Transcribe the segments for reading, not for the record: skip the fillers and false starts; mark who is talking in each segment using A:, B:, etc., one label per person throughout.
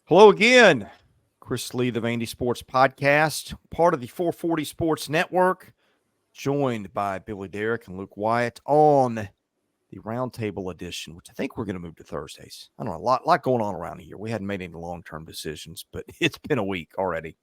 A: Hello again. Chris Lee, the Vandy Sports Podcast, part of the 440 Sports Network, joined by Billy Derrick and Luke Wyatt on the Roundtable edition, which I think we're going to move to Thursdays. I don't know, a lot going on around here. We hadn't made any long-term decisions, but it's been a week already.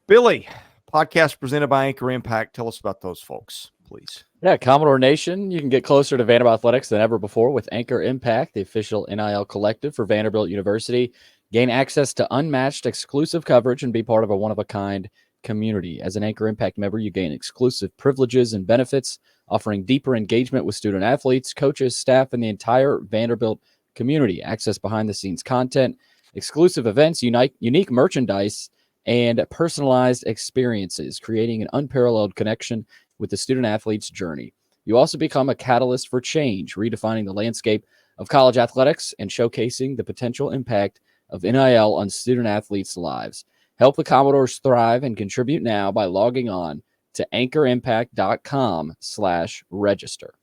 A: Billy, podcast presented by Anchor Impact. Tell us about those folks, please.
B: Yeah, Commodore Nation, you can get closer to Vanderbilt Athletics than ever before with Anchor Impact, the official NIL collective for Vanderbilt University. Gain access to unmatched exclusive coverage and be part of a one-of-a-kind community. As an Anchor Impact member, you gain exclusive privileges and benefits, offering deeper engagement with student athletes, coaches, staff, and the entire Vanderbilt community. Access behind-the-scenes content, exclusive events, unique merchandise, and personalized experiences, creating an unparalleled connection with the student-athlete's journey. You also become a catalyst for change, redefining the landscape of college athletics and showcasing the potential impact of NIL on student-athletes' lives. Help the Commodores thrive and contribute now by logging on to anchorimpact.com/register.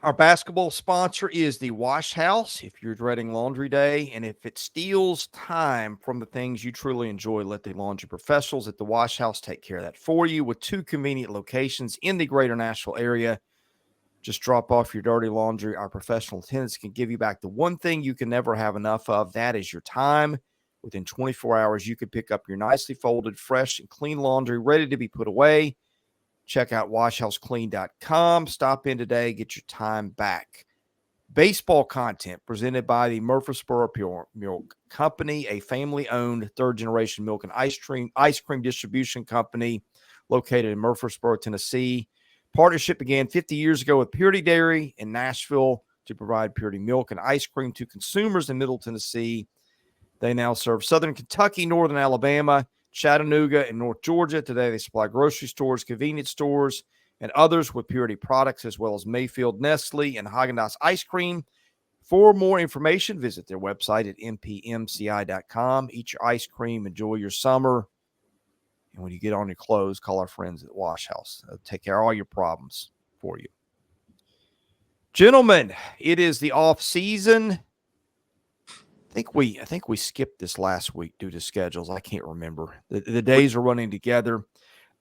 A: Our basketball sponsor is the Wash House. If you're dreading laundry day and if it steals time from the things you truly enjoy, let the laundry professionals at the Wash House take care of that for you with 2 convenient locations in the greater Nashville area. Just drop off your dirty laundry. Our professional attendants can give you back the one thing you can never have enough of. That is your time. Within 24 hours, you can pick up your nicely folded, fresh, and clean laundry ready to be put away. Check out washhouseclean.com. Stop in today. Get your time back. Baseball content presented by the Murfreesboro Pure Milk Company, a family-owned third-generation milk and ice cream distribution company located in Murfreesboro, Tennessee. Partnership began 50 years ago with Purity Dairy in Nashville to provide purity milk and ice cream to consumers in Middle Tennessee. They now serve Southern Kentucky, Northern Alabama, Chattanooga, and North Georgia. Today, they supply grocery stores, convenience stores, and others with Purity products, as well as Mayfield, Nestle, and Haagen-Dazs ice cream. For more information, visit their website at mpmci.com. Eat your ice cream. Enjoy your summer. And when you get on your clothes, call our friends at Wash House. They'll take care of all your problems for you. Gentlemen, it is the off season. I think we skipped this last week due to schedules. I can't remember. The days are running together.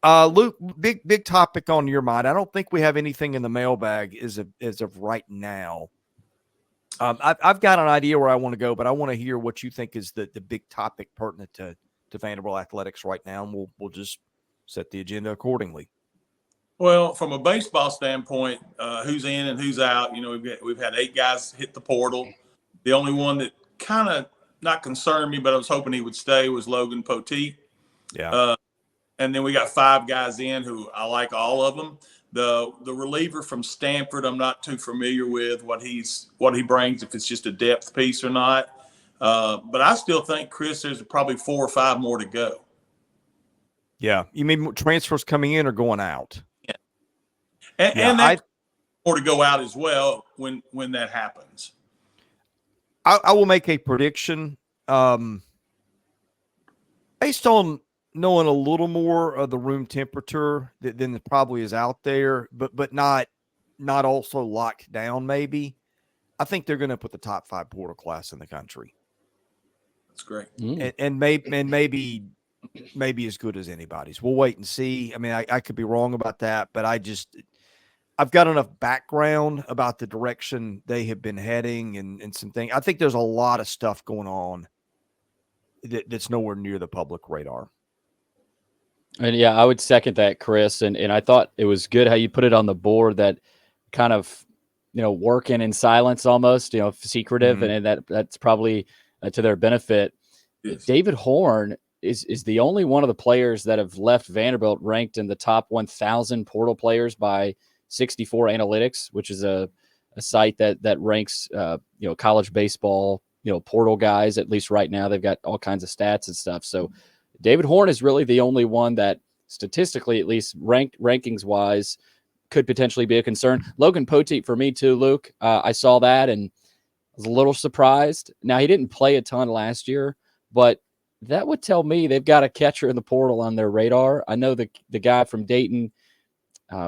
A: Luke, big topic on your mind. I don't think we have anything in the mailbag as of right now. I've got an idea where I want to go, but I want to hear what you think is the big topic pertinent to Vanderbilt athletics right now, and we'll just set the agenda accordingly.
C: Well, from a baseball standpoint, who's in and who's out? You know, we've had 8 guys hit the portal. The only one that kind of not concerned me, but I was hoping he would stay was Logan Poteet.
A: Yeah.
C: And then we got 5 guys in who I like all of them. The reliever from Stanford, I'm not too familiar with what he brings, if it's just a depth piece or not. But I still think, Chris, there's probably 4 or 5 more to go.
A: Yeah. You mean transfers coming in or going out?
C: Yeah. And that's more to go out as well when that happens.
A: I will make a prediction based on knowing a little more of the room temperature than probably is out there, but not also locked down maybe. I think they're going to put the top 5 portal class in the country.
C: That's great.
A: And maybe as good as anybody's. We'll wait and see. I mean, I could be wrong about that, but I've got enough background about the direction they have been heading and some things. I think there's a lot of stuff going on that's nowhere near the public radar.
B: And yeah, I would second that, Chris. And I thought it was good how you put it on the board, that kind of, working in silence almost, secretive.
A: Mm-hmm.
B: And that's probably to their benefit. Yes. David Horn is the only one of the players that have left Vanderbilt ranked in the top 1,000 portal players by 64 Analytics, which is a site that ranks, college baseball, portal guys. At least right now, they've got all kinds of stats and stuff. So David Horn is really the only one that statistically, at least rankings wise, could potentially be a concern. Logan Poteet for me too, Luke. I saw that and was a little surprised. Now, he didn't play a ton last year, but that would tell me they've got a catcher in the portal on their radar. I know the guy from Dayton,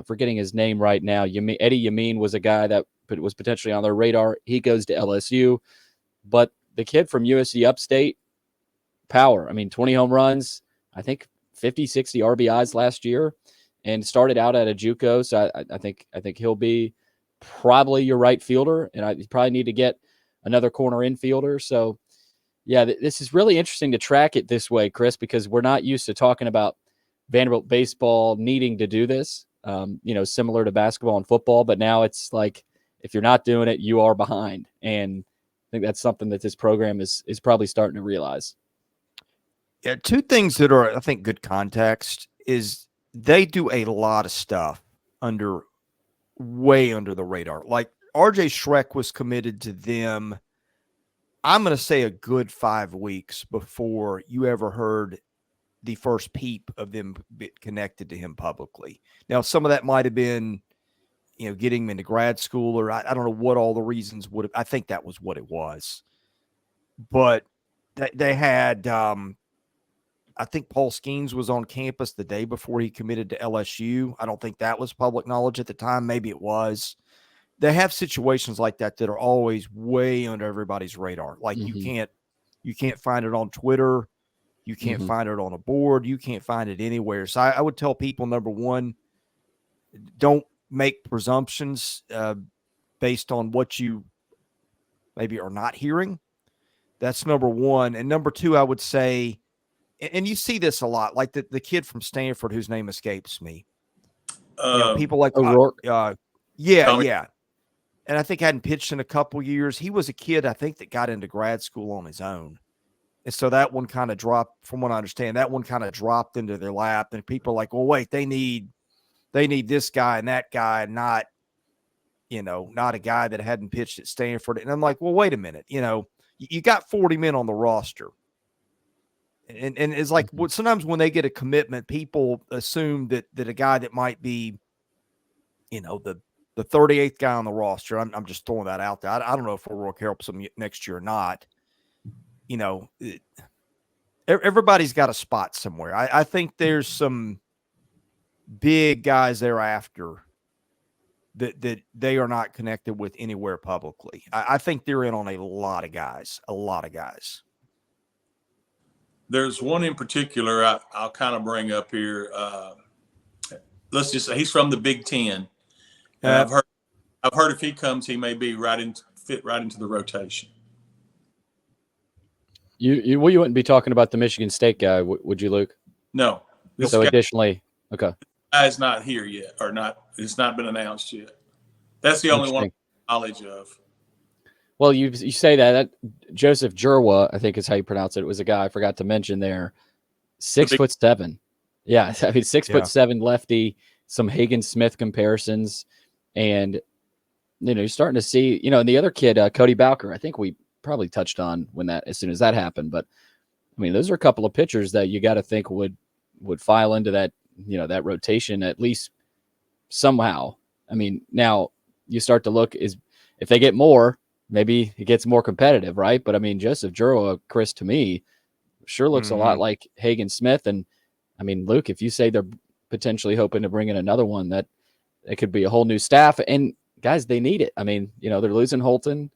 B: forgetting his name right now, Eddie Yameen was a guy that was potentially on their radar. He goes to LSU, but the kid from USC Upstate, power. I mean, 20 home runs, I think 50, 60 RBIs last year, and started out at a JUCO. So I think he'll be probably your right fielder, and you probably need to get another corner infielder. So, yeah, this is really interesting to track it this way, Chris, because we're not used to talking about Vanderbilt baseball needing to do this, similar to basketball and football. But now it's like, if you're not doing it, you are behind. And I think that's something that this program is probably starting to realize.
A: Yeah, two things that are, I think, good context is they do a lot of stuff way under the radar. Like RJ Schreck was committed to them, I'm going to say a good 5 weeks before you ever heard the first peep of them connected to him publicly. Now, some of that might have been, getting him into grad school, or I don't know what all the reasons would have. I think that was what it was. But they had, I think Paul Skeens was on campus the day before he committed to LSU. I don't think that was public knowledge at the time. Maybe it was. They have situations like that are always way under everybody's radar. Like you can't find it on Twitter. You can't find it on a board. You can't find it anywhere. So I would tell people, number one, don't make presumptions based on what you maybe are not hearing. That's number one. And number two, I would say, and you see this a lot, like the kid from Stanford whose name escapes me. People like
B: O'Rourke.
A: Yeah. And I think hadn't pitched in a couple years. He was a kid, I think, that got into grad school on his own. And so that one kind of dropped, from what I understand, that one kind of dropped into their lap. And people are like, well, wait, they need this guy and that guy, not a guy that hadn't pitched at Stanford. And I'm like, well, wait a minute. You got 40 men on the roster. And it's like sometimes when they get a commitment, people assume that a guy that might be, the 38th guy on the roster. I'm just throwing that out there. I don't know if O'Rourke helps them next year or not. Everybody's got a spot somewhere. I think there's some big guys thereafter that they are not connected with anywhere publicly. I think they're in on a lot of guys.
C: There's one in particular I'll kind of bring up here. Let's just say he's from the Big Ten. And I've heard if he comes, he may be fit right into the rotation.
B: You wouldn't be talking about the Michigan State guy, would you, Luke?
C: No.
B: Additionally, okay.
C: Guy's not here yet, or not. It's not been announced yet. That's the only one I'm knowledge of.
B: Well, you say that Joseph Jerwa, I think is how you pronounce it. It was a guy I forgot to mention there. 6'7". Yeah, I mean 6'7" lefty. Some Hagen Smith comparisons. And, you're starting to see, and the other kid, Cody Bowker, I think we probably touched on as soon as that happened. But, I mean, those are a couple of pitchers that you got to think would file into that, that rotation at least somehow. I mean, now you start to look, if they get more, maybe it gets more competitive, right? But, I mean, Joseph Juro, Chris, to me, sure looks a lot like Hagen Smith. And, I mean, Luke, if you say they're potentially hoping to bring in another one, that it could be a whole new staff. And guys, they need it. I mean, they're losing Holton,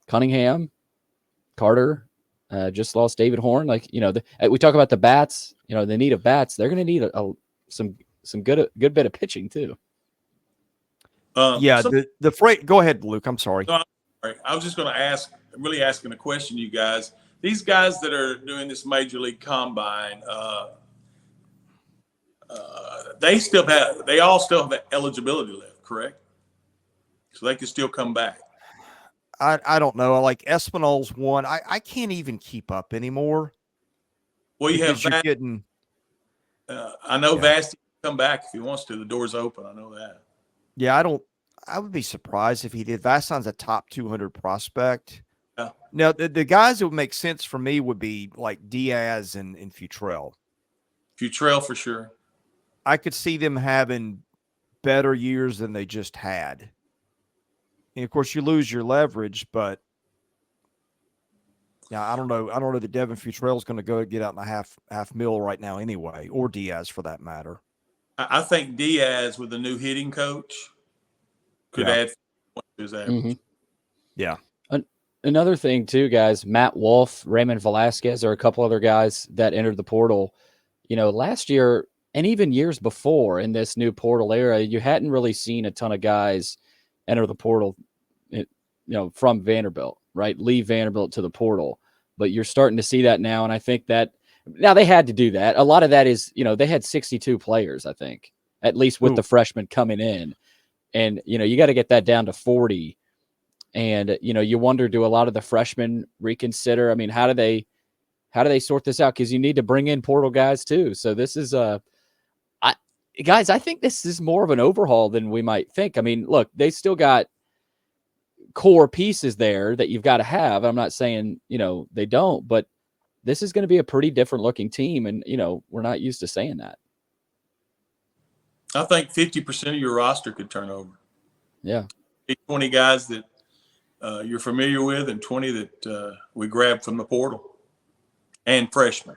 B: Cunningham, Carter, just lost David Horn. Like, we talk about the bats, the need of bats. They're going to need some good bit of pitching too.
A: The freight. Go ahead, Luke. I'm sorry.
C: No, I was just going to asking a question, you guys. These guys that are doing this Major League Combine, they all still have eligibility left, correct? So they can still come back.
A: I don't know. Like Espinal's one. I can't even keep up anymore.
C: Well, you have
A: you're getting.
C: I know Vasti can come back if he wants to. The door's open. I know that.
A: Yeah, I would be surprised if he did. Vaston's a top 200 prospect.
C: Yeah.
A: Now, the guys that would make sense for me would be like Diaz and Futrell.
C: Futrell for sure.
A: I could see them having better years than they just had. And of course, you lose your leverage, but I don't know. I don't know that Devin Futrell is going to go get out in a half mil right now anyway, or Diaz for that matter.
C: I think Diaz with the new hitting coach could add to his average.
A: Yeah.
B: another thing too, guys, Matt Wolf, Raymond Velasquez, or a couple other guys that entered the portal, last year and even years before in this new portal era, you hadn't really seen a ton of guys enter the portal, from Vanderbilt, right? Leave Vanderbilt to the portal. But you're starting to see that now. And I think that now they had to do that. A lot of that is, they had 62 players, I think, at least with the freshmen coming in. And, you got to get that down to 40. And, you wonder, do a lot of the freshmen reconsider? I mean, how do they sort this out? Because you need to bring in portal guys too. So this is guys, I think this is more of an overhaul than we might think. I mean, look, they still got core pieces there that you've got to have. I'm not saying, they don't, but this is going to be a pretty different looking team. And, we're not used to saying that.
C: I think 50% of your roster could turn over.
B: Yeah.
C: 20 guys that you're familiar with and 20 that we grabbed from the portal and freshmen.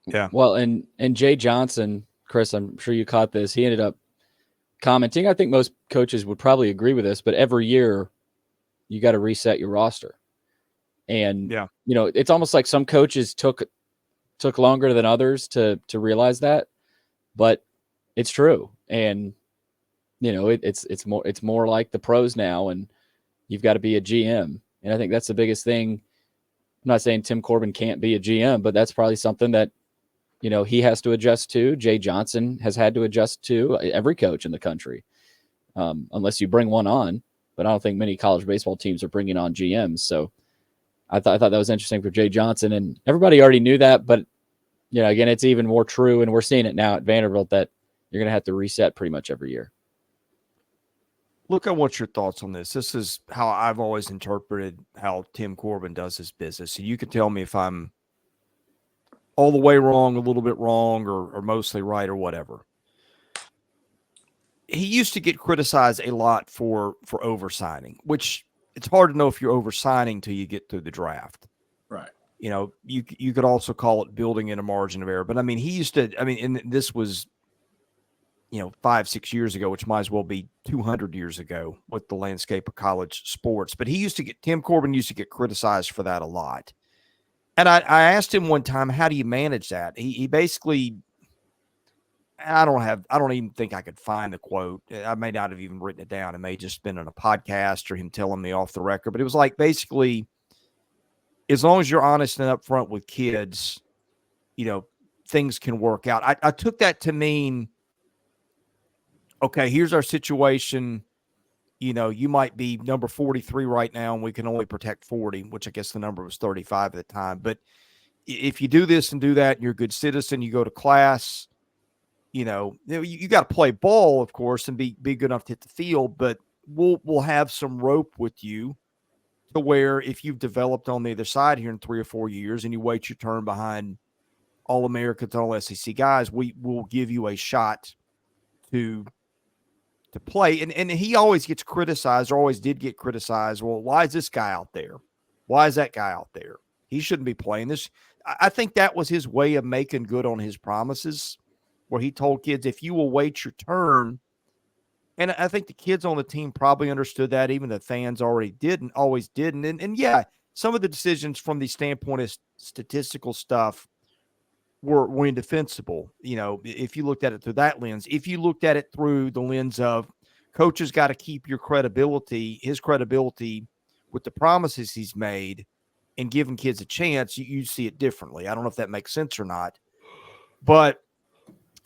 B: Yeah. Well, and Jay Johnson, Chris, I'm sure you caught this. He ended up commenting. I think most coaches would probably agree with this, but every year you got to reset your roster. And, it's almost like some coaches took longer than others to realize that, but it's true. And, it's more like the pros now, and you've got to be a GM. And I think that's the biggest thing. I'm not saying Tim Corbin can't be a GM, but that's probably something that, he has to adjust to. Jay Johnson has had to adjust to. Every coach in the country, unless you bring one on. But I don't think many college baseball teams are bringing on GMs. So I thought that was interesting for Jay Johnson, and everybody already knew that. But again, it's even more true, and we're seeing it now at Vanderbilt that you're going to have to reset pretty much every year.
A: Look, I want your thoughts on this. This is how I've always interpreted how Tim Corbin does his business. So you can tell me if I'm all the way wrong, a little bit wrong, or mostly right, or whatever. He used to get criticized a lot for oversigning, which it's hard to know if you're oversigning till you get through the draft.
C: Right.
A: You could also call it building in a margin of error. But I mean, he used to, and this was, 5-6 years ago, which might as well be 200 years ago with the landscape of college sports. But Tim Corbin used to get criticized for that a lot. And I asked him one time, how do you manage that? He basically, I don't even think I could find the quote. I may not have even written it down. It may have just been on a podcast or him telling me off the record. But it was like, basically, as long as you're honest and upfront with kids, things can work out. I took that to mean, okay, here's our situation. You might be number 43 right now, and we can only protect 40, which I guess the number was 35 at the time. But if you do this and do that, and you're a good citizen, you go to class, you got to play ball, of course, and be good enough to hit the field. But we'll have some rope with you to where if you've developed on the other side here in 3 or 4 years and you wait your turn behind all Americans and all SEC guys, we will give you a shot to play. And he always gets criticized, or always did get criticized. Well, why is this guy out there? Why is that guy out there? He shouldn't be playing this. I think that was his way of making good on his promises, where he told kids, if you will wait your turn. And I think the kids on the team probably understood that. Even the fans always didn't. And yeah, some of the decisions from the standpoint of statistical stuff were indefensible. If you looked at it through that lens, if you looked at it through the lens of coaches got to keep his credibility with the promises he's made and giving kids a chance, you see it differently. I don't know if that makes sense or not, but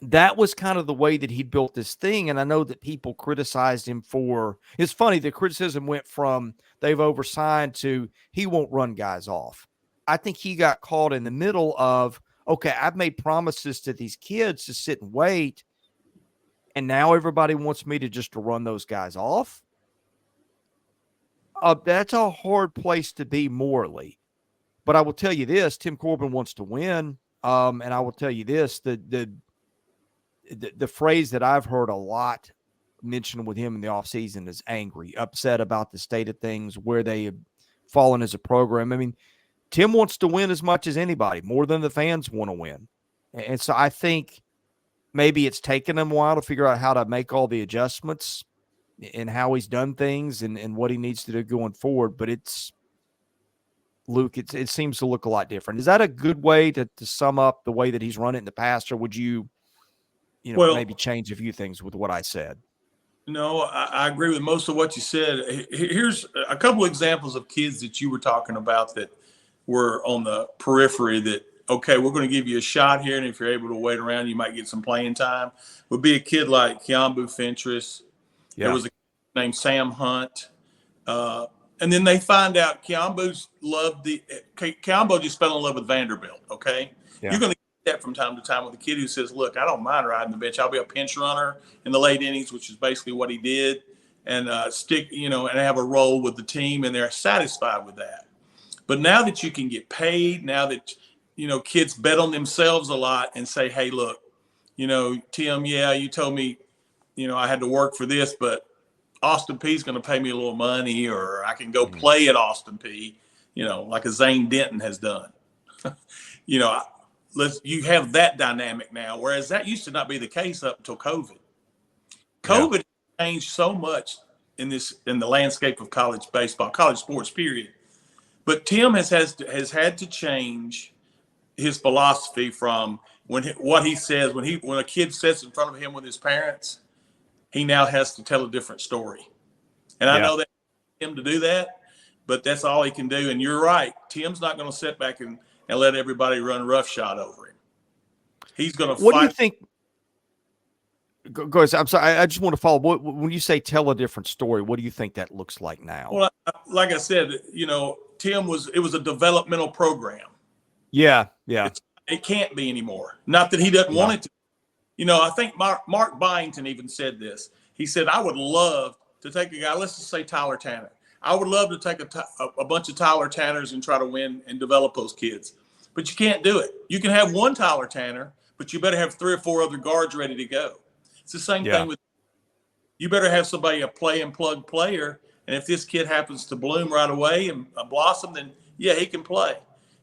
A: that was kind of the way that he built this thing. And I know that people criticized him for, it's funny, the criticism went from they've oversigned to he won't run guys off. I think he got caught in the middle of, okay, I've made promises to these kids to sit and wait, and now everybody wants me to run those guys off. That's a hard place to be morally. But I will tell you this, Tim Corbin wants to win. And I will tell you this, the phrase that I've heard a lot mentioned with him in the offseason is angry, upset about the state of things, where they have fallen as a program. I mean, Tim wants to win as much as anybody, more than the fans want to win. And so I think maybe it's taken him a while to figure out how to make all the adjustments and how he's done things and what he needs to do going forward. But it's Luke, it seems to look a lot different. Is that a good way to sum up the way that he's run it in the past, or would you
C: Well,
A: maybe change a few things with what I said?
C: no, I agree with most of what you said. Here's a couple examples of kids that you were talking about that were on the periphery that, okay, we're going to give you a shot here, and if you're able to wait around, you might get some playing time. Would be a kid like Keambu Fentress. There
A: Yeah.
C: was a kid named Sam Hunt. And then they find out Keambu just fell in love with Vanderbilt, okay?
A: Yeah.
C: You're going to get that from time to time with a kid who says, look, I don't mind riding the bench. I'll be a pinch runner in the late innings, which is basically what he did, and and have a role with the team, and they're satisfied with that. But now that you can get paid, now that, kids bet on themselves a lot and say, hey, look, Tim, yeah, you told me, I had to work for this, but Austin Peay's going to pay me a little money, or I can go play at Austin Peay, like a Zane Denton has done. You have that dynamic now, whereas that used to not be the case up until COVID. COVID changed so much in the landscape of college baseball, college sports, period. But Tim has had to change his philosophy from what he says when a kid sits in front of him with his parents. He now has to tell a different story. And I know that him to do that, but that's all he can do. And you're right. Tim's not going to sit back and let everybody run roughshod over him. He's going to fight.
A: What do you think? Go ahead. I'm sorry. I just want to follow. When you say tell a different story, what do you think that looks like now?
C: Well, like I said, Tim it was a developmental program.
A: Yeah. Yeah.
C: It can't be anymore. Not that he doesn't want it to. I think Mark Byington even said this. He said, I would love to take a guy, let's just say Tyler Tanner. I would love to take a bunch of Tyler Tanners and try to win and develop those kids. But you can't do it. You can have one Tyler Tanner, but you better have 3 or 4 other guards ready to go. It's the same thing with you better have somebody, a play and plug player. And if this kid happens to bloom right away and blossom, then yeah, he can play.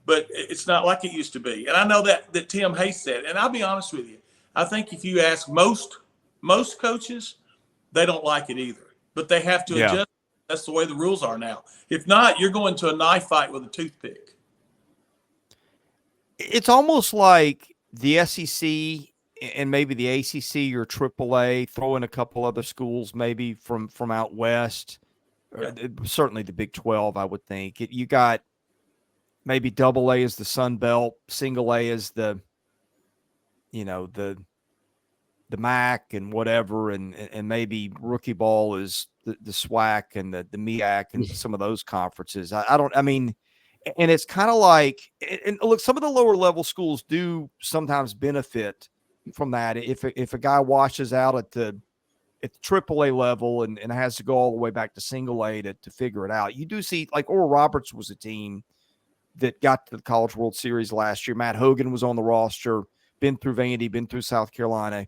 C: But it's not like it used to be. And I know that Tim hates that. And I'll be honest with you. I think if you ask most coaches, they don't like it either. But they have to adjust. That's the way the rules are now. If not, you're going to a knife fight with a toothpick.
A: It's almost like the SEC and maybe the ACC or AAA, throw in a couple other schools maybe from out west. Certainly the Big 12, I would think. You got maybe AA is the Sun Belt, single A is the MAC and whatever, and maybe rookie ball is the SWAC and the MEAC and some of those conferences. And it's kind of like, and look, some of the lower level schools do sometimes benefit from that. If a guy washes out at the AAA level and has to go all the way back to single A to figure it out, you do see, like Oral Roberts was a team that got to the College World Series last year. Matt Hogan was on the roster, been through Vandy, been through South Carolina,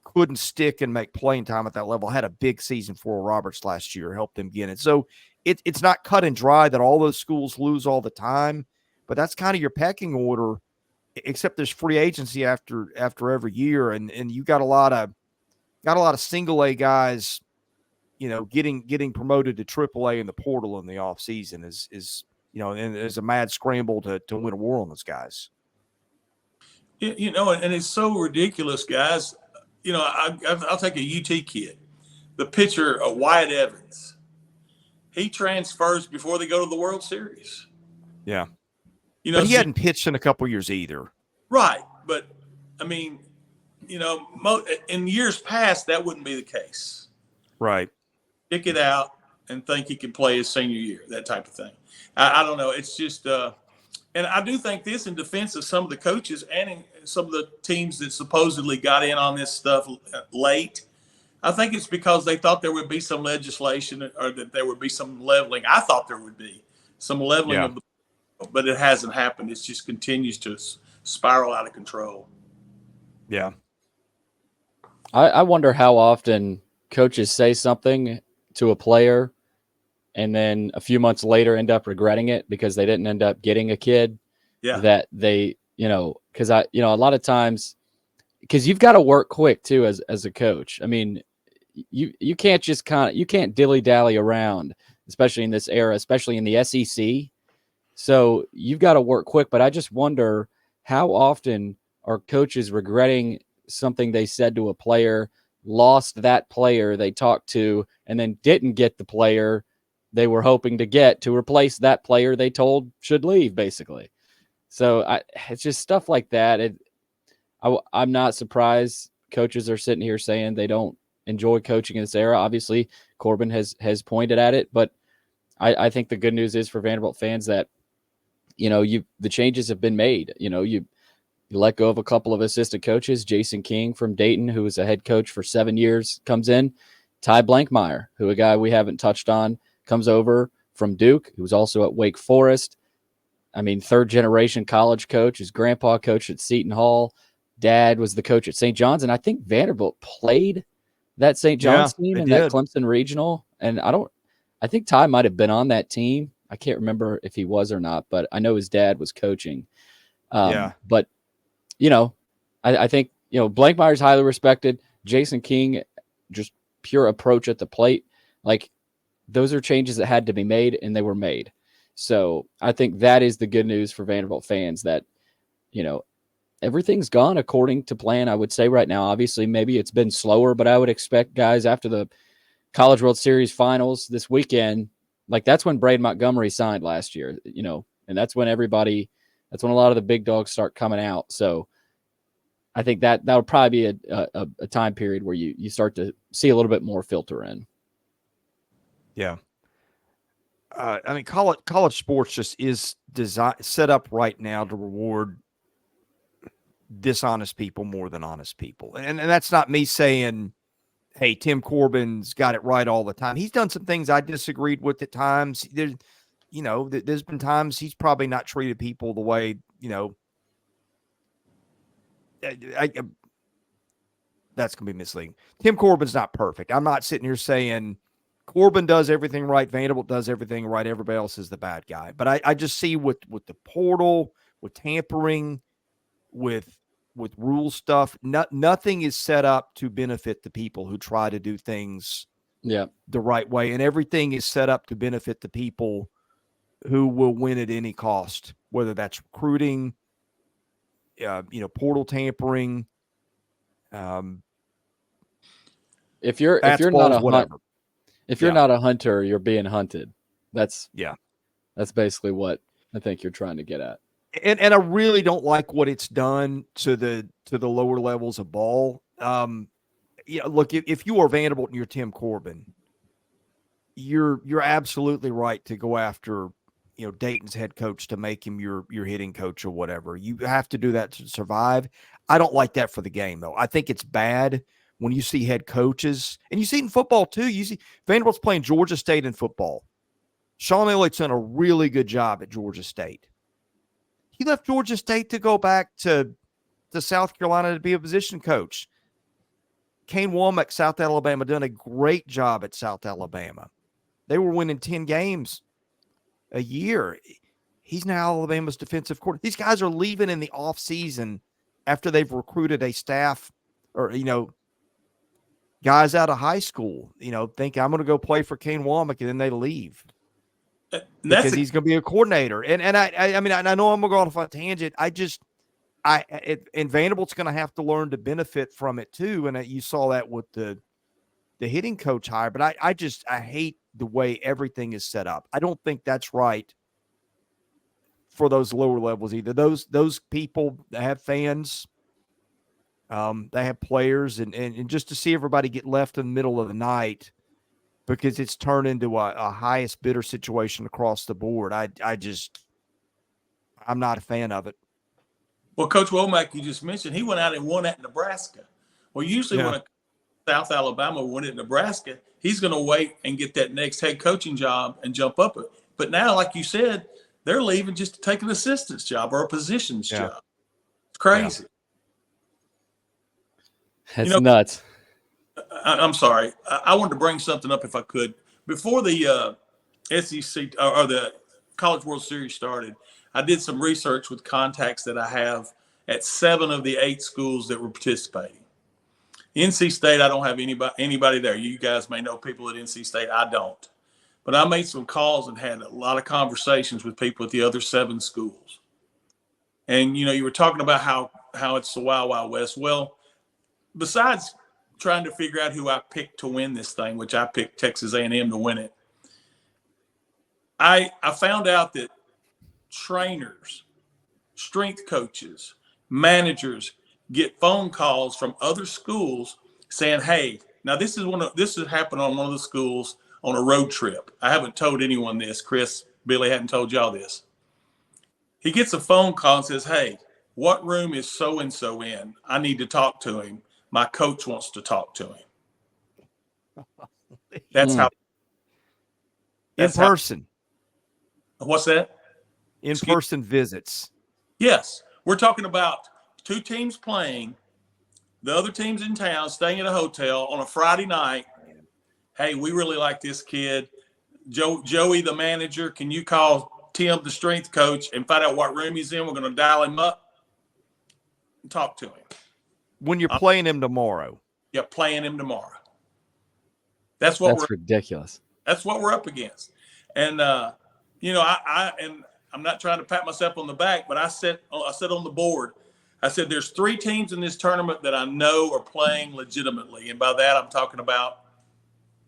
A: couldn't stick and make playing time at that level. Had a big season for Oral Roberts last year, helped them get it. So it's not cut and dry that all those schools lose all the time, but that's kind of your pecking order, except there's free agency after every year. And you got a lot of single A guys, getting promoted to AAA in the portal in the offseason is and there's a mad scramble to win a war on those guys.
C: And it's so ridiculous, guys. I'll take a UT kid, the pitcher, Wyatt Evans. He transfers before they go to the World Series.
A: Yeah. But he hadn't pitched in a couple years either.
C: Right. But, in years past, that wouldn't be the case.
A: Right.
C: Pick it out and think he can play his senior year, that type of thing. I don't know. It's just and I do think this in defense of some of the coaches and in some of the teams that supposedly got in on this stuff late. I think it's because they thought there would be some legislation or that there would be some leveling. I thought there would be some leveling but it hasn't happened. It just continues to spiral out of control.
A: Yeah.
B: I wonder how often coaches say something to a player and then a few months later end up regretting it because they didn't end up getting a kid that they, because a lot of times, because you've got to work quick too as a coach. I mean, you can't just you can't dilly dally around, especially in this era, especially in the SEC. So you've got to work quick. But I just wonder, how often are coaches regretting something they said to a player, lost that player they talked to, and then didn't get the player they were hoping to get to replace that player they told should leave, basically. So it's just stuff like that. I'm not surprised coaches are sitting here saying they don't enjoy coaching in this era. Obviously, Corbin has pointed at it, but I think the good news is for Vanderbilt fans that, the changes have been made. You let go of a couple of assistant coaches. Jayson King from Dayton, who was a head coach for 7 years, comes in. Ty Blankmeyer, who a guy we haven't touched on, comes over from Duke, who was also at Wake Forest. I mean, third-generation college coach. His grandpa coached at Seton Hall. Dad was the coach at St. John's. And I think Vanderbilt played that St. John's team in that Clemson regional. And I think Ty might have been on that team. I can't remember if he was or not, but I know his dad was coaching. But, I think, Blankmeyer's highly respected. Jayson King, just pure approach at the plate. Like, those are changes that had to be made, and they were made. So I think that is the good news for Vanderbilt fans, that, everything's gone according to plan, I would say right now. Obviously, maybe it's been slower, but I would expect guys after the College World Series finals this weekend, like that's when Braden Montgomery signed last year, and that's when a lot of the big dogs start coming out. So I think that would probably be a time period where you start to see a little bit more filter in.
A: Yeah. I mean, college sports just is set up right now to reward dishonest people more than honest people. And that's not me saying, hey, Tim Corbin's got it right all the time. He's done some things I disagreed with at times. There's been times he's probably not treated people the way, that's going to be misleading. Tim Corbin's not perfect. I'm not sitting here saying Corbin does everything right, Vanderbilt does everything right, everybody else is the bad guy. But I just see with the portal, with tampering, with rule stuff, nothing is set up to benefit the people who try to do things the right way. And everything is set up to benefit the people who will win at any cost, whether that's recruiting, portal tampering.
B: If you're not a hunter, you're being hunted. That's basically what I think you're trying to get at.
A: And I really don't like what it's done to the lower levels of ball. Look, if you are Vanderbilt and you're Tim Corbin, you're absolutely right to go after, Dayton's head coach to make him your hitting coach or whatever. You have to do that to survive. I don't like that for the game, though. I think it's bad when you see head coaches, and you see it in football too. You see Vanderbilt's playing Georgia State in football. Sean Elliott's done a really good job at Georgia State. He left Georgia State to go back to South Carolina to be a position coach. Kane Womack, South Alabama, done a great job at South Alabama. They were winning 10 games a year. He's now Alabama's defensive coordinator. These guys are leaving in the offseason after they've recruited a staff or, guys out of high school, think I'm going to go play for Kane Womack, and then they leave. Because he's going to be a coordinator. And I mean, I know I'm going to go off on a tangent. And Vanderbilt's going to have to learn to benefit from it too. And you saw that with the hitting coach hire, but I hate the way everything is set up. I don't think that's right for those lower levels either. Those people that have fans, they have players, and just to see everybody get left in the middle of the night because it's turned into a highest bidder situation across the board. I'm not a fan of it.
C: Well, Coach Womack, you just mentioned, he went out and won at Nebraska. Well, usually when a South Alabama win at Nebraska, he's going to wait and get that next head coaching job and jump up it. But now, like you said, they're leaving just to take an assistant's job or a position's job. It's crazy.
B: That's nuts.
C: I'm sorry. I wanted to bring something up if I could. Before the SEC or the College World Series started, I did some research with contacts that I have at 7 of the 8 schools that were participating. NC State, I don't have anybody there. You guys may know people at NC State. I don't. but I made some calls and had a lot of conversations with people at the other 7 schools. And, you were talking about how it's the Wild Wild West. Well, besides trying to figure out who I picked to win this thing, which I picked Texas A&M to win it, I found out that trainers, strength coaches, managers get phone calls from other schools saying, hey, now this has happened on one of the schools on a road trip. I haven't told anyone this. Chris, Billy hadn't told y'all this. He gets a phone call and says, hey, what room is so-and-so in? I need to talk to him. My coach wants to talk to him. That's how.
A: In person.
C: What's that?
A: In-person visits.
C: Yes. We're talking about 2 teams playing, the other team's in town, staying at a hotel on a Friday night. Hey, we really like this kid. Joey, the manager, can you call Tim, the strength coach, and find out what room he's in? We're going to dial him up and talk to him.
A: When you're playing him tomorrow.
C: Yeah, playing him tomorrow.
B: That's ridiculous.
C: That's what we're up against. And, I'm not trying to pat myself on the back, but I said on the board, I said there's 3 teams in this tournament that I know are playing legitimately. And by that, I'm talking about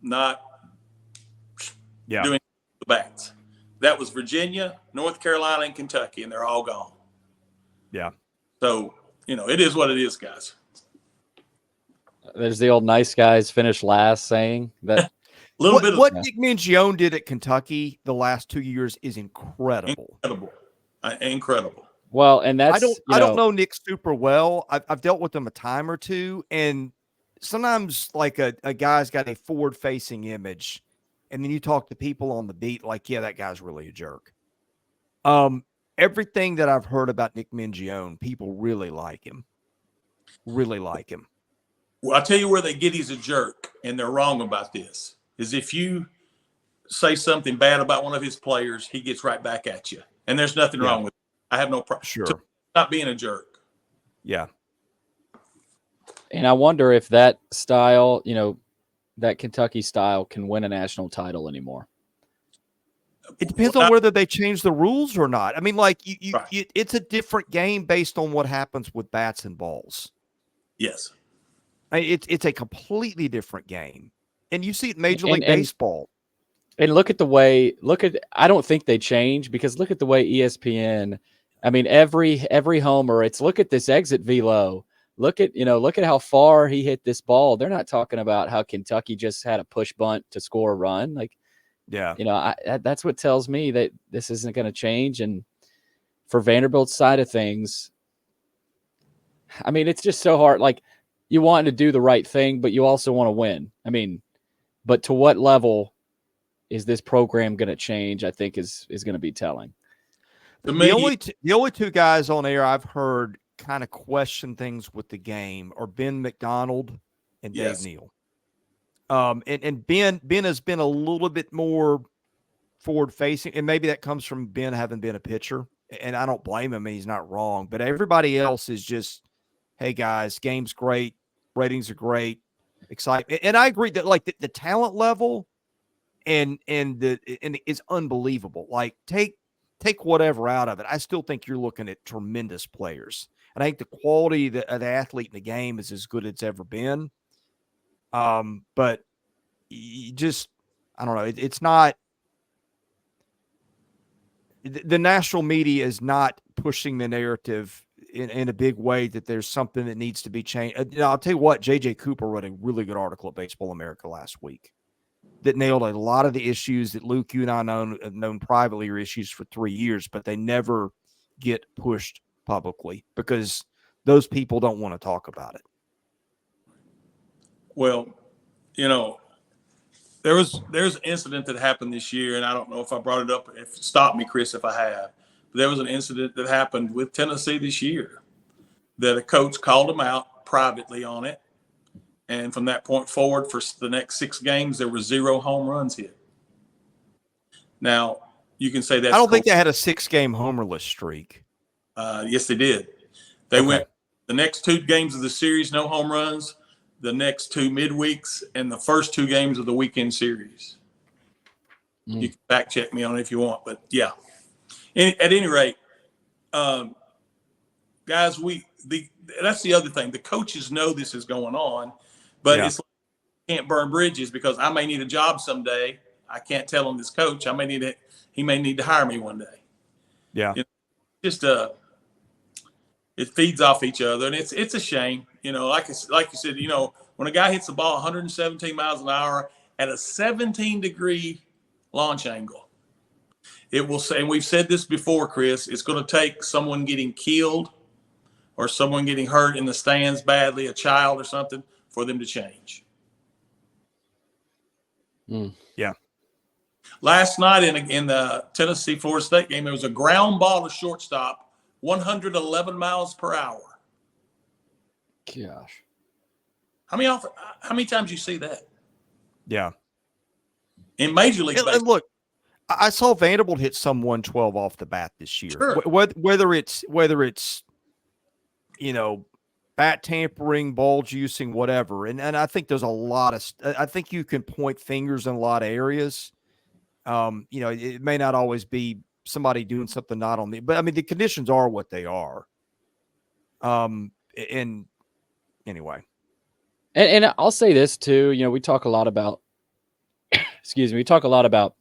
C: not doing the bats. That was Virginia, North Carolina, and Kentucky, and they're all gone.
A: Yeah.
C: So, it is what it is, guys.
B: There's the old nice guys finish last saying that.
A: What Nick Mingione did at Kentucky the last 2 years is incredible.
C: Incredible.
B: Well, and that's
A: I don't know Nick super well. I've dealt with him a time or two, and sometimes like a guy's got a forward-facing image, and then you talk to people on the beat like, yeah, that guy's really a jerk. Everything that I've heard about Nick Mingione, people really like him. Really like him.
C: Well, I'll tell you where they get he's a jerk, and they're wrong about this, is if you say something bad about one of his players, he gets right back at you. And there's nothing wrong with it. I have no problem.
A: Sure.
C: Not being a jerk.
A: Yeah.
B: And I wonder if that style, that Kentucky style can win a national title anymore.
A: It depends on whether they change the rules or not. I mean, like it's a different game based on what happens with bats and balls.
C: Yes.
A: It's a completely different game. And you see it in Major League Baseball.
B: And I don't think they change, because look at the way ESPN, I mean, every homer, it's look at this exit velo. Look at how far he hit this ball. They're not talking about how Kentucky just had a push bunt to score a run. Like, yeah, that's what tells me that this isn't going to change. And for Vanderbilt's side of things, I mean, it's just so hard. Like, you want to do the right thing, but you also want to win. I mean, but to what level is this program going to change, I think is going to be telling.
A: The only 2 guys on air I've heard kind of question things with the game are Ben McDonald and Dave Neal. And Ben has been a little bit more forward facing, and maybe that comes from Ben having been a pitcher, and I don't blame him. He's not wrong, but everybody else is just, hey guys, game's great. Ratings are great. Excitement. And I agree that like the talent level and is unbelievable. Like take whatever out of it. I still think you're looking at tremendous players. And I think the quality of the athlete in the game is as good as it's ever been. But you just, I don't know. It's not, the national media is not pushing the narrative in a big way that there's something that needs to be changed. I'll tell you what, J.J. Cooper wrote a really good article at Baseball America last week that nailed a lot of the issues that Luke, you and I have known privately are issues for 3 years, but they never get pushed publicly because those people don't want to talk about it.
C: Well, there's an incident that happened this year, and I don't know if I brought it up. Stop me, Chris, if I have. But there was an incident that happened with Tennessee this year that a coach called him out privately on it. And from that point forward, for the next 6 games, there were 0 home runs hit. Now, you can say that.
A: I don't think they had a 6-game homerless streak.
C: Yes, they did. They went the next 2 games of the series, no home runs. The next 2 midweeks and the first 2 games of the weekend series. You can fact check me on it if you want, but yeah. At any rate, guys, that's the other thing. The coaches know this is going on, but it's like you can't burn bridges because I may need a job someday. I can't tell him this coach. He may need to hire me one day.
A: Yeah.
C: Just it feeds off each other, and it's a shame. Like you said, when a guy hits the ball 117 miles an hour at a 17-degree launch angle, it will say, and we've said this before, Chris, it's going to take someone getting killed or someone getting hurt in the stands badly, a child or something, for them to change.
A: Yeah.
C: Last night in the Tennessee-Florida State game, there was a ground ball to shortstop, 111 miles per hour.
B: Gosh.
C: How many times you see that?
A: Yeah.
C: In Major League Baseball.
A: And look, I saw Vanderbilt hit some 112 off the bat this year.
C: Sure.
A: Whether it's bat tampering, ball juicing, whatever. And I think there's a lot of I think you can point fingers in a lot of areas. It may not always be somebody doing something not on but I mean the conditions are what they are. And anyway.
B: And I'll say this too, we talk a lot about we talk a lot about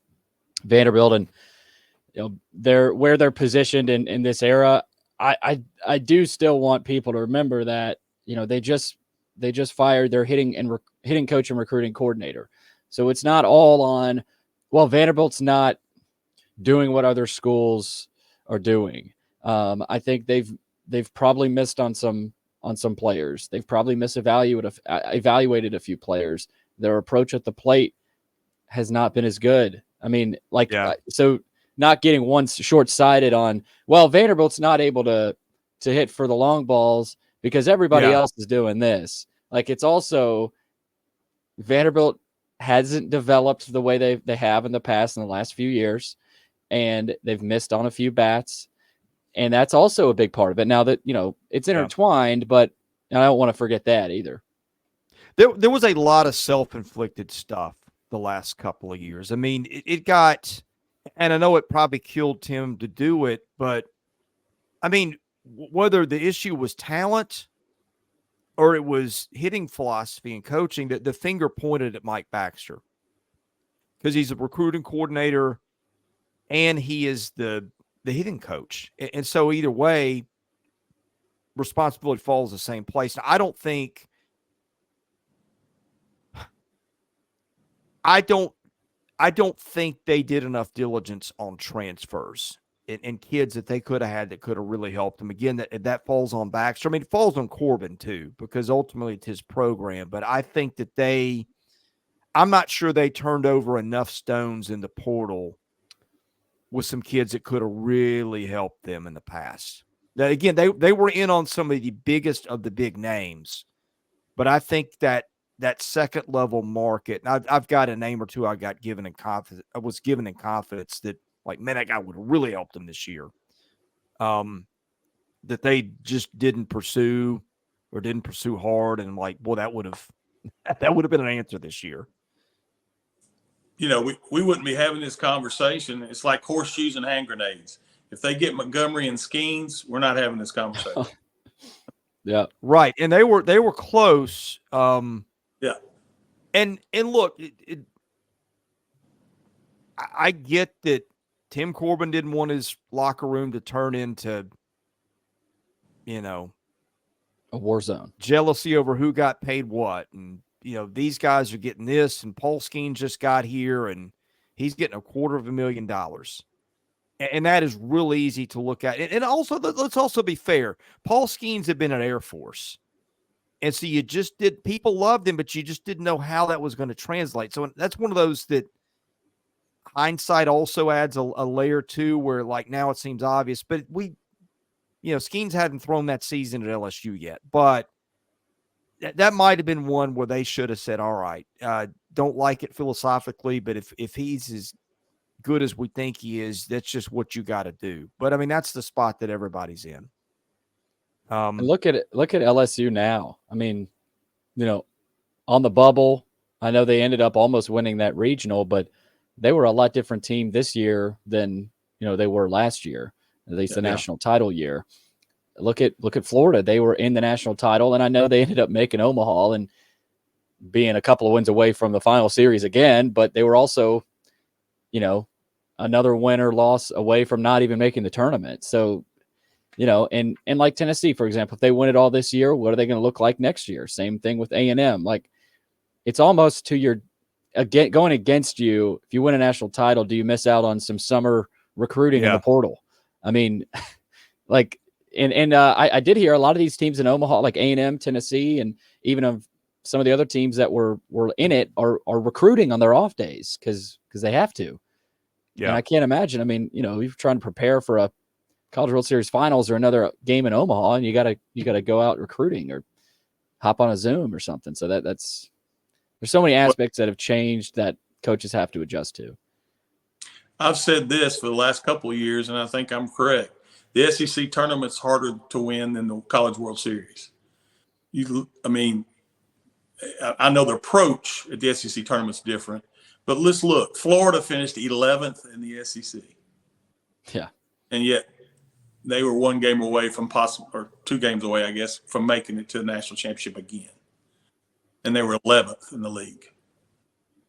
B: Vanderbilt and where they're positioned in this era. I do still want people to remember that they just fired their hitting coach and recruiting coordinator. So it's not all on Vanderbilt's not doing what other schools are doing. I think they've probably missed on some players. They've probably evaluated a few players. Their approach at the plate has not been as good. I mean, so not getting one short-sighted on, Vanderbilt's not able to hit for the long balls because everybody else is doing this. Like, it's also Vanderbilt hasn't developed the way they have in the past in the last few years, and they've missed on a few bats. And that's also a big part of it. Now that, it's intertwined, but I don't want to forget that either.
A: There was a lot of self-inflicted stuff the last couple of years. I mean, it got, and I know it probably killed Tim to do it, but I mean, whether the issue was talent or it was hitting philosophy and coaching, the finger pointed at Mike Baxter because he's a recruiting coordinator and he is the hitting coach. And so either way, responsibility falls the same place. Now, I don't think they did enough diligence on transfers and kids that they could have had that could have really helped them. Again, that falls on Baxter. I mean, it falls on Corbin too, because ultimately it's his program. But I think that I'm not sure they turned over enough stones in the portal with some kids that could have really helped them in the past. Now, again, they were in on some of the biggest of the big names, but I think that second level market, and I've got a name or two I was given in confidence that, like, man, that guy would have really helped them this year. That they just didn't pursue hard, and like, boy, that would have been an answer this year.
C: We wouldn't be having this conversation. It's like horseshoes and hand grenades. If they get Montgomery and Skeens, we're not having this conversation.
B: Yeah,
A: right. And they were close.
C: Yeah.
A: And look, I get that Tim Corbin didn't want his locker room to turn into,
B: a war zone.
A: Jealousy over who got paid what. And, these guys are getting this, and Paul Skeens just got here, and he's getting $250,000. And that is real easy to look at. And also, let's also be fair. Paul Skeens had been at Air Force. And so people loved him, but you just didn't know how that was going to translate. So that's one of those that hindsight also adds a layer to, where, like, now it seems obvious. But Skeens hadn't thrown that season at LSU yet. But that might have been one where they should have said, all right, don't like it philosophically, but if he's as good as we think he is, that's just what you got to do. But I mean, that's the spot that everybody's in.
B: And look at LSU now. I mean, on the bubble, I know they ended up almost winning that regional, but they were a lot different team this year than they were last year, at least the national title year. Look at Florida. They were in the national title, and I know they ended up making Omaha and being a couple of wins away from the final series again, but they were also, another win or loss away from not even making the tournament. So, and like Tennessee, for example, if they win it all this year, what are they going to look like next year? Same thing with A&M. Like, it's almost to your going against you. If you win a national title, do you miss out on some summer recruiting in the portal? I mean, like, I did hear a lot of these teams in Omaha, like A&M, Tennessee, and even of some of the other teams that were in it are recruiting on their off days because they have to. Yeah. And I can't imagine. I mean, you're trying to prepare for a College World Series finals or another game in Omaha, and you gotta go out recruiting or hop on a Zoom or something. So that's there's so many aspects that have changed that coaches have to adjust to.
C: I've said this for the last couple of years, and I think I'm correct. The SEC tournament's harder to win than the College World Series. I know the approach at the SEC tournament's different, but let's look. Florida finished 11th in the SEC.
B: Yeah.
C: And yet they were one game away from or 2 games away, I guess, from making it to the national championship again. And they were 11th in the league.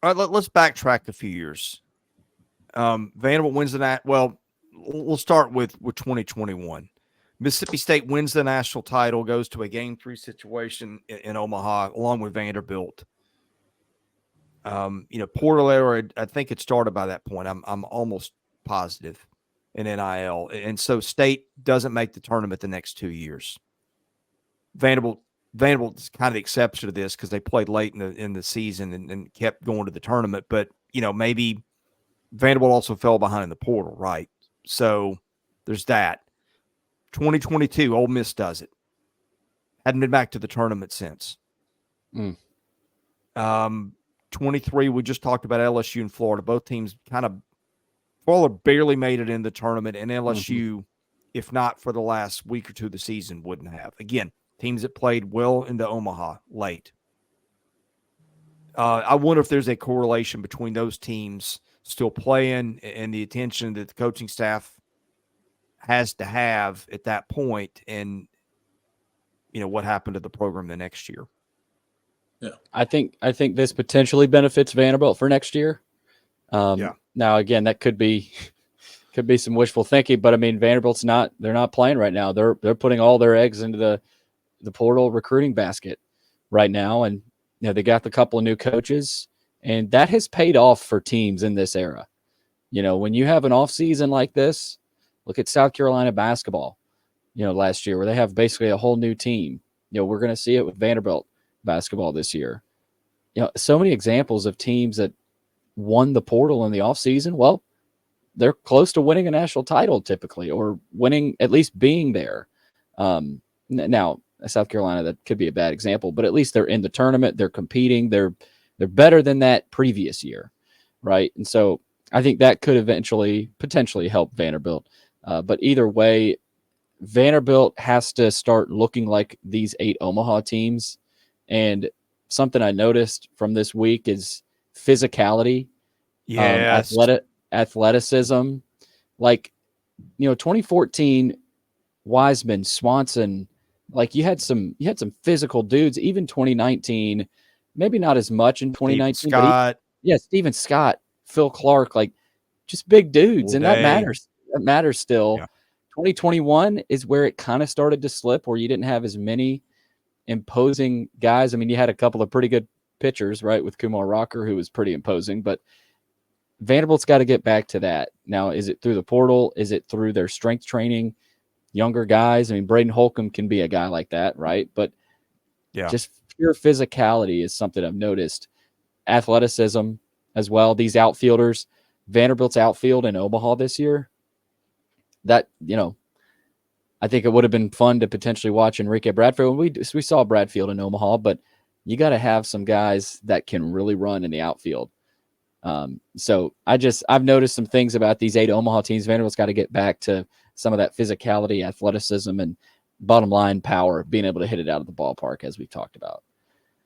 A: All right, let's backtrack a few years. Vanderbilt wins the night. Well, we'll start with 2021. Mississippi State wins the national title, goes to a Game 3 situation in Omaha, along with Vanderbilt. Portal era, I think it started by that point. I'm almost positive in NIL, and so State doesn't make the tournament the next 2 years. Vanderbilt is kind of the exception to this because they played late in the season and kept going to the tournament. But maybe Vanderbilt also fell behind in the portal, right? So there's that. 2022, Ole Miss does it. Hadn't been back to the tournament since. 23, we just talked about LSU and Florida. Both teams Florida barely made it in the tournament, and LSU, if not for the last week or two of the season, wouldn't have. Again, teams that played well into Omaha late. I wonder if there's a correlation between those teams still playing and the attention that the coaching staff has to have at that point, and what happened to the program the next year.
B: Yeah, I think this potentially benefits Vanderbilt for next year. Now again, that could be some wishful thinking, but I mean, they're not playing right now. They're putting all their eggs into the portal recruiting basket right now, and they got the couple of new coaches, and that has paid off for teams in this era. When you have an off season like this, look at South Carolina basketball, last year, where they have basically a whole new team. We're going to see it with Vanderbilt basketball this year. So many examples of teams that won the portal in the offseason. Well, they're close to winning a national title typically, or winning, at least being there. Now, South Carolina, that could be a bad example, but at least they're in the tournament. They're competing. They're better than that previous year, right? And so I think that could potentially help Vanderbilt. But either way, Vanderbilt has to start looking like these 8 Omaha teams. And something I noticed from this week is physicality, athleticism. Like, 2014, Wiseman, Swanson, like you had some physical dudes. Even 2019, maybe not as much in 2019. Stephen Scott, Phil Clark, like just big dudes, and that matters. That matters still. Yeah. 2021 is where it kind of started to slip, where you didn't have as many imposing guys. I mean, you had a couple of pretty good pitchers, right, with Kumar Rocker, who was pretty imposing, but Vanderbilt's got to get back to that. Now, is it through the portal? Is it through their strength training? Younger guys. I mean, Braden Holcomb can be a guy like that, right? But just pure physicality is something I've noticed. Athleticism as well. These outfielders, Vanderbilt's outfield in Omaha this year, that, I think it would have been fun to potentially watch Enrique Bradfield. We saw Bradfield in Omaha, but you got to have some guys that can really run in the outfield. So I've noticed some things about these 8 Omaha teams. Vanderbilt's got to get back to some of that physicality, athleticism, and bottom line power, being able to hit it out of the ballpark, as we've talked about.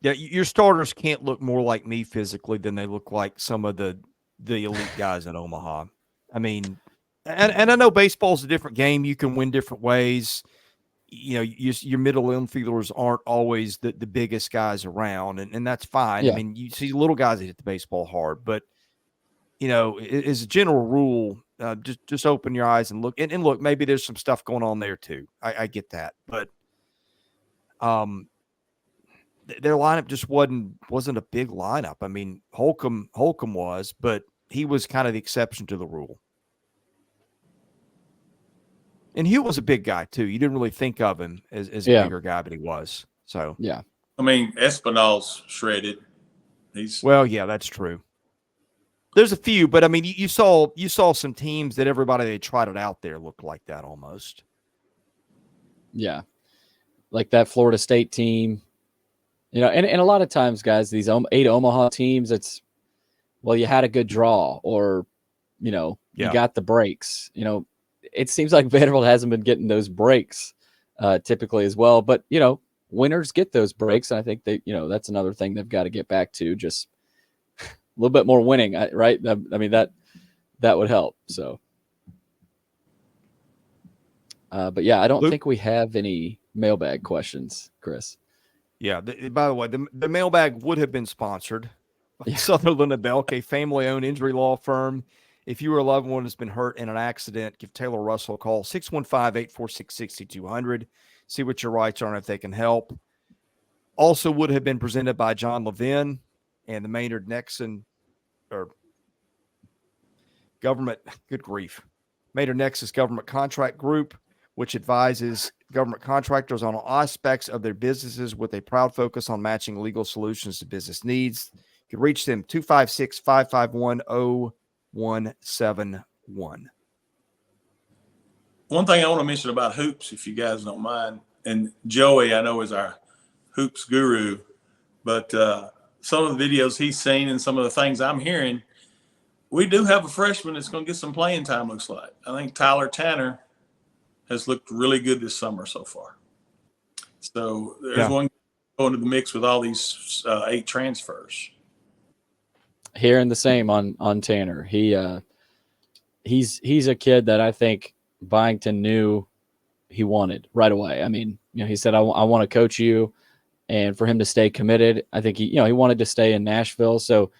A: Yeah, your starters can't look more like me physically than they look like some of the the elite guys in Omaha. I mean, and I know baseball's a different game. You can win different ways. You know, your middle infielders aren't always the biggest guys around, and that's fine. I
B: Yeah.
A: mean, you see little guys that hit the baseball hard, but you know, as a general rule, just open your eyes and look. And look, maybe there's some stuff going on there too. I get that, but their lineup just wasn't a big lineup. I mean, Holcomb was, but he was kind of the exception to the rule. And Hugh was a big guy too. You didn't really think of him as a bigger guy, but he was. So
B: yeah.
C: I mean, Espinal's shredded.
A: Well, yeah, that's true. There's a few, but I mean, you saw some teams that everybody they trotted out there looked like that almost.
B: Yeah, like that Florida State team. You know, and a lot of times, guys, these 8 Omaha teams, it's, well, you had a good draw, or, you know, you got the breaks. You know, it seems like Vanderbilt hasn't been getting those breaks typically as well. But, you know, winners get those breaks. And I think they, you know, that's another thing they've got to get back to, just a little bit more winning, right? I mean, that would help. So, but yeah, I don't think we have any mailbag questions, Chris.
A: Yeah. By the way, the mailbag would have been sponsored by Sutherland & Belk, a family-owned injury law firm. If you or a loved one has been hurt in an accident, give Taylor Russell a call, 615-846-6200. See what your rights are and if they can help. Also would have been presented by John Levin and the Maynard Nexon, or government, good grief, Maynard Nexus Government Contract Group, which advises government contractors on all aspects of their businesses with a proud focus on matching legal solutions to business needs. You can reach them 256-551-0171.
C: One thing I want to mention about hoops, if you guys don't mind, and Joey, I know, is our hoops guru, but some of the videos he's seen and some of the things I'm hearing, we do have a freshman that's going to get some playing time, looks like. I think Tyler Tanner has looked really good this summer so far. So there's one going to the mix with all these 8 transfers.
B: Hearing the same on Tanner. He's a kid that I think Byington knew he wanted right away. I mean, you know, he said, I want to coach you, and for him to stay committed, I think he wanted to stay in Nashville. So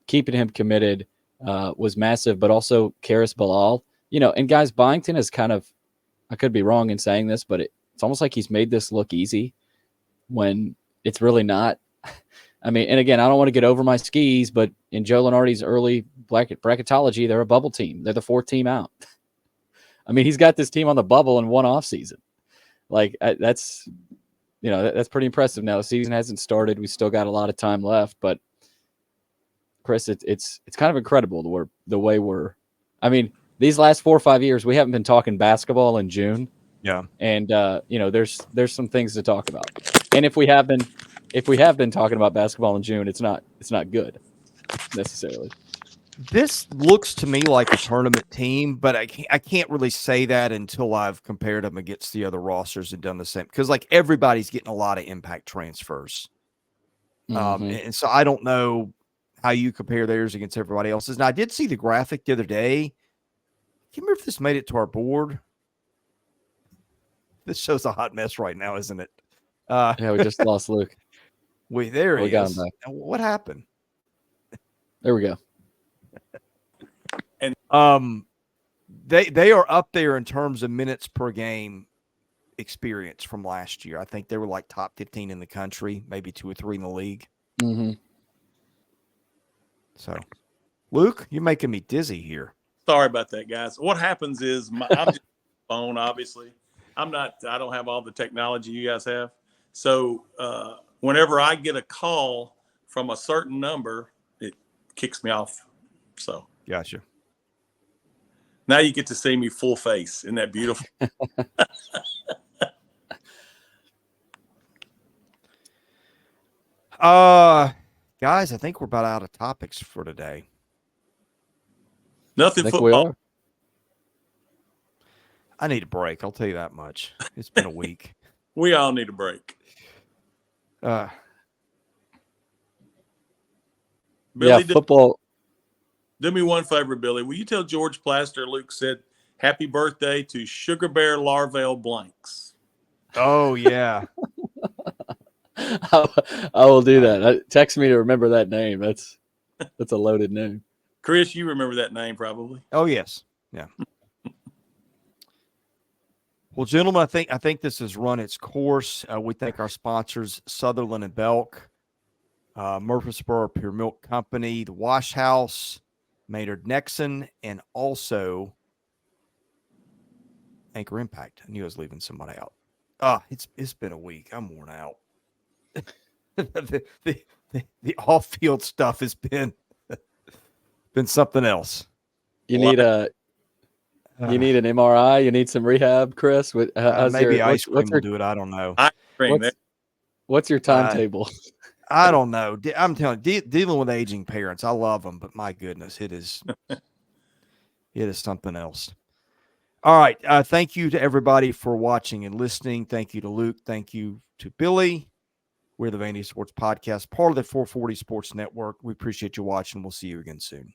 B: keeping him committed was massive, but also Karis Bilal, you know, and guys, Byington is kind of, I could be wrong in saying this, but it's almost like he's made this look easy when it's really not. I mean, and again, I don't want to get over my skis, but in Joe Lenardi's early bracketology, they're a bubble team. They're the 4th team out. I mean, he's got this team on the bubble in one offseason. Like, that's, you know, that's pretty impressive. Now the season hasn't started. We still got a lot of time left, but Chris, it's kind of incredible the way we're, I mean, these last 4 or 5 years, we haven't been talking basketball in June.
A: Yeah.
B: And, you know, there's some things to talk about. And if we have been talking about basketball in June, it's not good necessarily.
A: This looks to me like a tournament team, but I can't really say that until I've compared them against the other rosters and done the same, because like everybody's getting a lot of impact transfers. And so I don't know how you compare theirs against everybody else's. And I did see the graphic the other day. I can't remember if this made it to our board. This show's a hot mess right now, isn't it?
B: Yeah, we just lost Luke.
A: We
B: got him back.
A: What happened?
B: There we go.
C: And
A: they are up there in terms of minutes per game experience from last year. I think they were like top 15 in the country, maybe 2 or 3 in the league.
B: Mm-hmm.
A: So, Luke, you're making me dizzy here.
C: Sorry about that, guys. What happens is I'm just phone, obviously. I don't have all the technology you guys have. So whenever I get a call from a certain number, it kicks me off. So
A: gotcha.
C: Now you get to see me full face. Isn't that beautiful?
A: Guys, I think we're about out of topics for today.
C: Nothing football.
A: I need a break. I'll tell you that much. It's been a week.
C: We all need a break.
B: Billy football.
C: Do me one favor, Billy. Will you tell George Plaster Luke said happy birthday to Sugar Bear Larvell Blanks?
A: Oh yeah.
B: I will do that. Text me to remember that name. That's a loaded name.
C: Chris, you remember that name probably.
A: Oh yes. Yeah. Well, gentlemen, I think this has run its course. We thank our sponsors, Sutherland and Belk, Murfreesboro Pure Milk Company, the Wash House, Maynard Nexon, and also Anchor Impact. I knew I was leaving somebody out. It's been a week. I'm worn out. the off-field stuff has been something else.
B: You need an MRI. You need some rehab, Chris.
A: Maybe ice cream will do it. I don't know.
C: Ice cream.
B: What's your timetable?
A: I don't know. I'm telling you, dealing with aging parents, I love them, but my goodness, it is something else. All right. Thank you to everybody for watching and listening. Thank you to Luke. Thank you to Billy. We're the Vandy Sports Podcast, part of the 440 Sports Network. We appreciate you watching. We'll see you again soon.